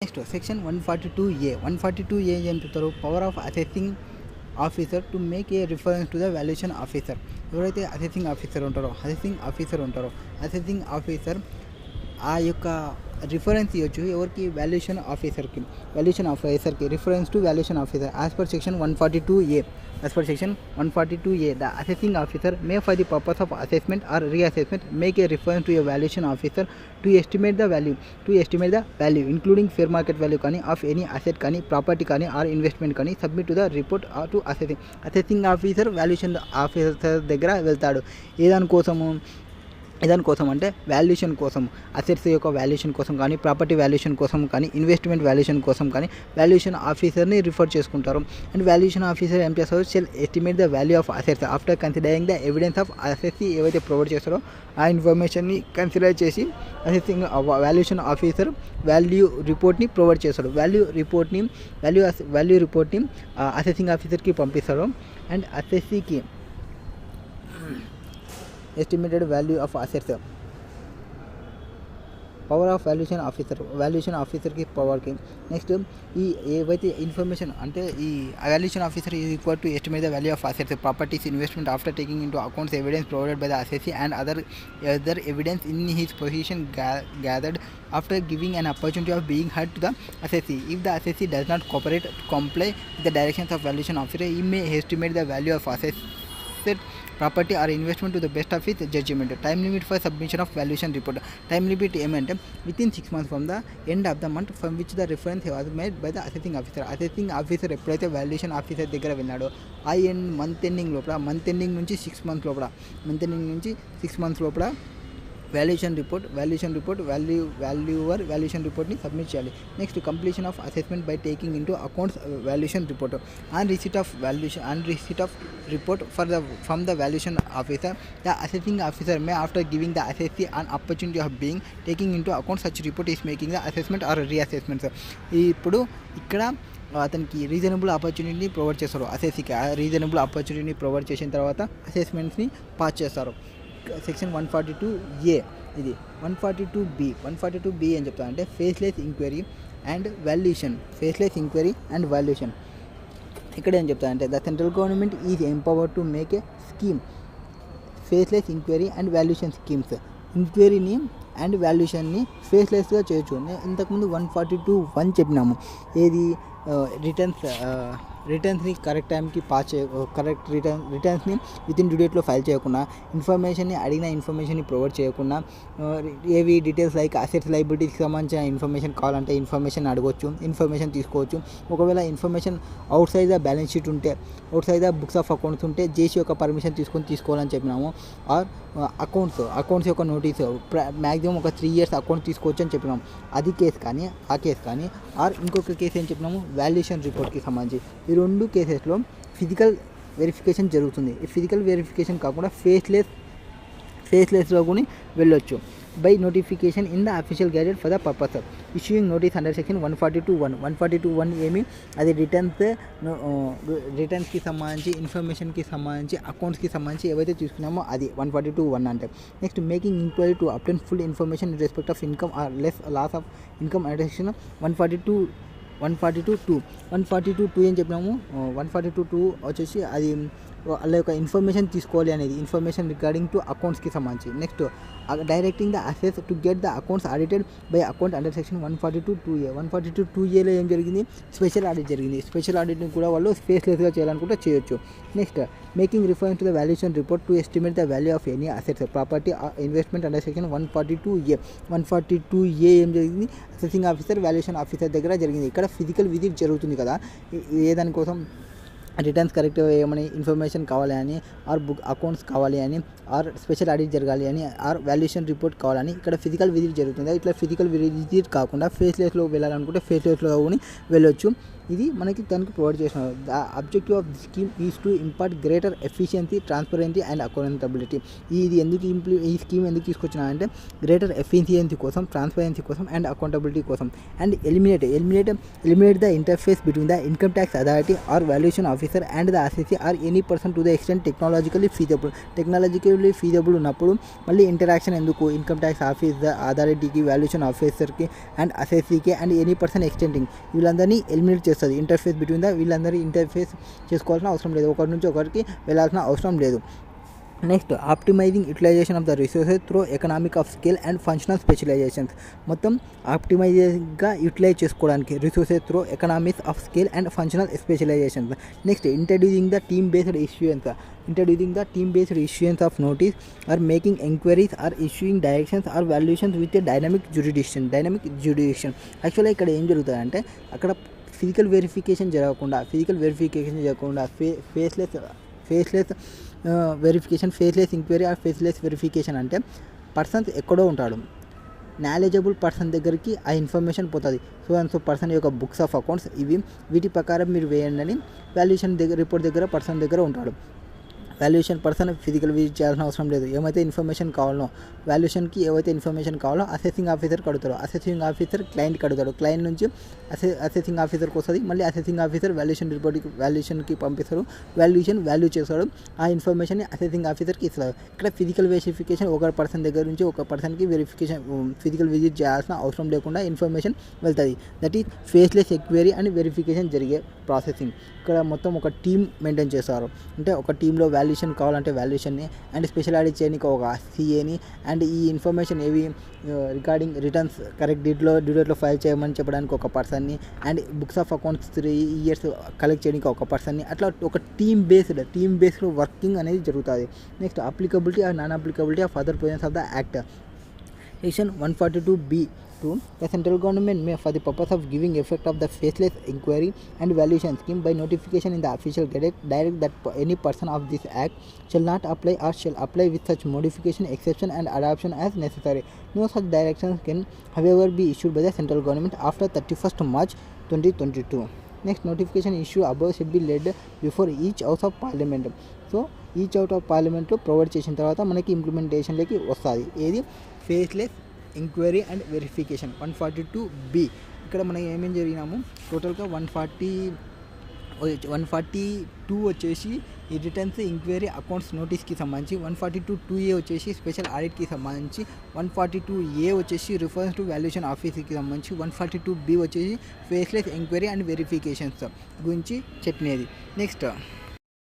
Next section 142A 142A ఏం చెప్తారు? Power of assessing officer to make A reference to the valuation officer. ఎవరైతే assessing officer ఉంటారో assessing officer ఆ యొక్క reference ఇవ్వచ్చు ఎవరికి? వాల్యుయేషన్ ఆఫీసర్కి reference to valuation officer as per section 142A. The assessing officer May for the purpose of assessment are reassessment make a reference to A valuation officer to estimate the value including fair market value కానీ of any asset కానీ property కానీ are investment కానీ submit to the report to assessing officer valuation officer దగ్గర వెళ్తాడు. ఏదానికోసం అంటే valuation కోసం, assets యొక్క valuation కోసం కానీ ప్రాపర్టీ వాల్యుయేషన్ కోసం కానీ ఇన్వెస్ట్మెంట్ వాల్యుయేషన్ కోసం కానీ వాల్యుయేషన్ ఆఫీసర్ని రిఫర్ చేసుకుంటారు. అండ్ వాల్యుయేషన్ ఆఫీసర్ ఏం చేస్తారు? Shall estimate the value of assets after considering the evidence of assets ఏవైతే ప్రొవైడ్ చేస్తారో ఆ ఇన్ఫర్మేషన్ని కన్సిడర్ చేసి అసెసింగ్ వాల్యుయేషన్ ఆఫీసర్ వాల్యూ రిపోర్ట్ని ప్రొవైడ్ చేస్తాడు. వాల్యూ రిపోర్ట్ని అసెసింగ్ ఆఫీసర్కి పంపిస్తారు. అండ్ అసెస్సీకి estimated value of assets power of valuation ఆఫీసర్కి పవర్కి. నెక్స్ట్ ఈ ఏవైతే ఇన్ఫర్మేషన్ అంటే ఈ valuation officer is equal to estimate the value of assets properties investment after taking into accounts evidence provided by the assessee and other evidence in his position gathered after giving an opportunity of being heard to the assessee. If the assessee does not comply with the directions of valuation officer, he may estimate the value of asset, property or investment to the best of his judgment. Time limit for submission of valuation report. Time limit ఏమంటే within 6 months from the end of the month from which the reference was made by the assessing officer. ఎప్పుడైతే valuation officer దగ్గర వెళ్ళాడో ఆ month ending నుంచి 6 months లోపల valuation రిపోర్ట్ని submit చేయాలి. Next completion of assessment by taking into accounts valuation report and receipt of report from the valuation officer. The assessing officer may after giving the assessee an opportunity of being taking into account such report is making the assessment or reassessments. ఇప్పుడు ఇక్కడ అతనికి reasonable ఆపర్చునిటీని provide చేస్తారు. అసెస్సీకి reasonable ఆపర్చునిటీని provide చేసిన తర్వాత అసెస్మెంట్స్ని pass చేస్తారు. Section 142A. ఇది 142B ఏం చెప్తా అంటే ఫేస్లెస్ ఇంక్వైరీ అండ్ వాల్యుయేషన్. ఇక్కడ ఏం చెప్తా అంటే the central government is empowered to make a scheme faceless inquiry and valuation schemes. ఇంక్వైరీని అండ్ వాల్యుయేషన్ని ఫేస్లెస్గా చేయొచ్చు. ఇంతకుముందు 142(1) చెప్పినాము. ఏది రిటర్న్స్ని కరెక్ట్ టైంకి పాస్ రిటర్న్స్ని వితిన్ డ్యూ డేట్లో ఫైల్ చేయకుండా అడిగిన ఇన్ఫర్మేషన్ని ప్రొవైడ్ చేయకుండా ఏవి డీటెయిల్స్ లైక్ అసెట్స్ లైబిలిటీస్కి సంబంధించిన ఇన్ఫర్మేషన్ కావాలంటే ఇన్ఫర్మేషన్ అడగవచ్చు, ఇన్ఫర్మేషన్ తీసుకోవచ్చు. ఒకవేళ information outside the balance sheet ఉంటే, outside the books of accounts ఉంటే జేసీ యొక్క పర్మిషన్ తీసుకోవాలని చెప్పినాము. ఆర్ అకౌంట్స్ యొక్క నోటీసు మ్యాక్సిమం ఒక 3 years అకౌంట్ తీసుకోవచ్చు అని చెప్పినాము. అది కేసు కానీ ఆర్ ఇంకొక కేసు ఏం చెప్పినాము వాల్యుయేషన్ రిపోర్ట్కి సంబంధించి. ఈ 2 కేసెస్లో ఫిజికల్ వెరిఫికేషన్ జరుగుతుంది. ఈ ఫిజికల్ వెరిఫికేషన్ కాకుండా ఫేస్లెస్లో కూడా వెళ్ళొచ్చు. By notification in the official gadget for the purpose of issuing notice under section 142(1). అది రిటర్న్స్కి సంబంధించి, ఇన్ఫర్మేషన్కి సంబంధించి, అకౌంట్స్కి సంబంధించి ఏవైతే తీసుకున్నామో అది 142(1) అంటే. Next making inquiry to obtain full information in respect of income or loss of income under section 142(2) ఏం చెప్పినాము. 142(2) వచ్చేసి అది వాళ్ళ యొక్క ఇన్ఫర్మేషన్ తీసుకోవాలి అనేది, ఇన్ఫర్మేషన్ రిగార్డింగ్ టు అకౌంట్స్కి సంబంధించి. Next directing the assess to get the accounts audited by account under section 142(2)A. 142(2)Aలో ఏం జరిగింది? స్పెషల్ ఆడిట్ జరిగింది. స్పెషల్ ఆడిట్ని కూడా వాళ్ళు ఫేస్లెస్గా చేయాలనుకుంటే చేయొచ్చు. Next making reference to the valuation report to estimate the value of any assets property investment under section 142(A). 142(A) ఏం జరిగింది? Assessing officer valuation officer దగ్గర జరిగింది. ఇక్కడ ఫిజికల్ విజిట్ జరుగుతుంది కదా, ఏదానికోసం రిటర్న్స్ కరెక్ట్ ఏమని ఇన్ఫర్మేషన్ కావాలి అని, ఆర్ బుక్ అకౌంట్స్ కావాలి అని, ఆర్ స్పెషల్ ఆడిట్ జరగాలి అని, ఆర్ వాల్యుయేషన్ రిపోర్ట్ కావాలని ఇక్కడ ఫిజికల్ విజిట్ జరుగుతుంది. ఇట్లా ఫిజికల్ విజిట్ కాకుండా ఫేస్లెస్లో వెళ్ళాలనుకుంటే ఫేస్లెస్లో కూడా వెళ్ళొచ్చు. ఇది మనకి దానికి ప్రొవైడ్ చేసినారు. The objective of the scheme is to impart greater efficiency, transparency and accountability. ఇది ఎందుకు ఈ స్కీమ్ ఎందుకు తీసుకొచ్చినా అంటే గ్రేటర్ ఎఫిషియన్సీ కోసం, ట్రాన్స్పరెన్సీ కోసం అండ్ అకౌంటబిలిటీ కోసం. And eliminate the interface between the income tax authority or valuation officer and the assessee or any person to the extent technologically feasible ఉన్నప్పుడు మళ్ళీ ఇంటరాక్షన్ ఎందుకు ఇన్కమ్ ట్యాక్స్ అథారిటీకి, valuation ఆఫీసర్కి and అసెసీకి and any person extending వీళ్ళందరినీ eliminate చేస్తుంది. Interface between the వీళ్ళందరూ interface చేసుకోవాల్సిన అవసరం లేదు, ఒకరి నుంచి ఒకరికి వెళ్ళాల్సిన అవసరం లేదు. Next optimizing utilization of the resources through economic of scale and functional specializations. మొత్తం ఆప్టిమైజ్గా యూటిలైజ్ చేసుకోవడానికి resources through economics of scale and functional specializations. Next introducing the team based issuance of notice or making enquiries or issuing directions or valuations with a dynamic jurisdiction. యాక్చువల్గా ఇక్కడ ఏం జరుగుతుందంటే అక్కడ physical verification జరగకుండా faceless enquiry are faceless verification అంటే persons ఎక్కడో ఉంటాడు, knowledgeable person దగ్గరికి ఆ ఇన్ఫర్మేషన్ పోతుంది. సో పర్సన్ యొక్క బుక్స్ ఆఫ్ అకౌంట్స్ వీటి ప్రకారం మీరు వేయండి అని వాల్యుయేషన్ రిపోర్ట్ దగ్గర పర్సన్ దగ్గర ఉంటాడు. వాల్యుయేషన్ పర్సన్ ఫిజికల్ విజిట్ చేయాల్సిన అవసరం లేదు. ఏమైతే ఇన్ఫర్మేషన్ కావాలో అసెసింగ్ ఆఫీసర్కి అడుగుతారు, అసెసింగ్ ఆఫీసర్ క్లయింట్కి అడుగుతాడు, క్లయింట్ నుంచి అసెసింగ్ ఆఫీసర్కి వస్తుంది, మళ్ళీ అసెసింగ్ ఆఫీసర్ వాల్యుయేషన్కి పంపిస్తారు, వాల్యూ చేస్తాడు, ఆ ఇన్ఫర్మేషన్ని అసెసింగ్ ఆఫీసర్కి ఇస్తారు. ఇక్కడ ఫిజికల్ వెరిఫికేషన్ ఒక పర్సన్ దగ్గర నుంచి ఒక పర్సన్కి ఫిజికల్ విజిట్ చేయాల్సిన అవసరం లేకుండా ఇన్ఫర్మేషన్ వెళ్తుంది. That is faceless enquiry and verification జరిగే ప్రాసెసింగ్. ఇక్కడ మొత్తం ఒక టీమ్ మెయింటైన్ చేస్తారు. అంటే ఒక టీంలో వాల్యుయేషన్ కావాలంటే వాల్యుయేషన్ని అండ్ స్పెషల్ ఆడిట్ చేయడానికి ఒక సిఏని అండ్ ఈ ఇన్ఫర్మేషన్ రిగార్డింగ్ రిటర్న్స్ కరెక్ట్ డ్యూడేట్లో ఫైల్ చేయమని చెప్పడానికి ఒక పర్సన్ని and books of accounts 3 years collect చేయడానికి ఒక పర్సన్ని, అట్లా ఒక టీమ్ బేస్డ్ వర్కింగ్ అనేది జరుగుతుంది. Next applicability or non applicability of other provisions of the act. Section 142(b)(2) the central government may, for the purpose of giving effect of the faceless inquiry and valuation scheme by notification in the official gazette, direct that any person of this act shall not apply or shall apply with such modification, exception and adoption as necessary. No such directions can, however, be issued by the central government after 31st March 2022. Next, notification issue above should be laid before each house of parliament. So each out of పార్లమెంట్లో provide చేసిన తర్వాత మనకి ఇంప్లిమెంటేషన్లోకి వస్తుంది. ఏది faceless enquiry and verification 142(b). ఇక్కడ మనం ఏమేమి జరిగినాము టోటల్గా 142 వచ్చేసి ఈ రిటర్న్స్ ఎంక్వైరీ అకౌంట్స్ నోటీస్కి సంబంధించి, 142(2)(a) వచ్చేసి స్పెషల్ ఆడిట్కి సంబంధించి, 142(a) వచ్చేసి రిఫరెన్స్ టు వాల్యుయేషన్ ఆఫీస్కి సంబంధించి, 142(b) వచ్చేసి ఫేస్లెస్ ఎంక్వైరీ అండ్ వెరిఫికేషన్స్ గురించి చెప్పినది. నెక్స్ట్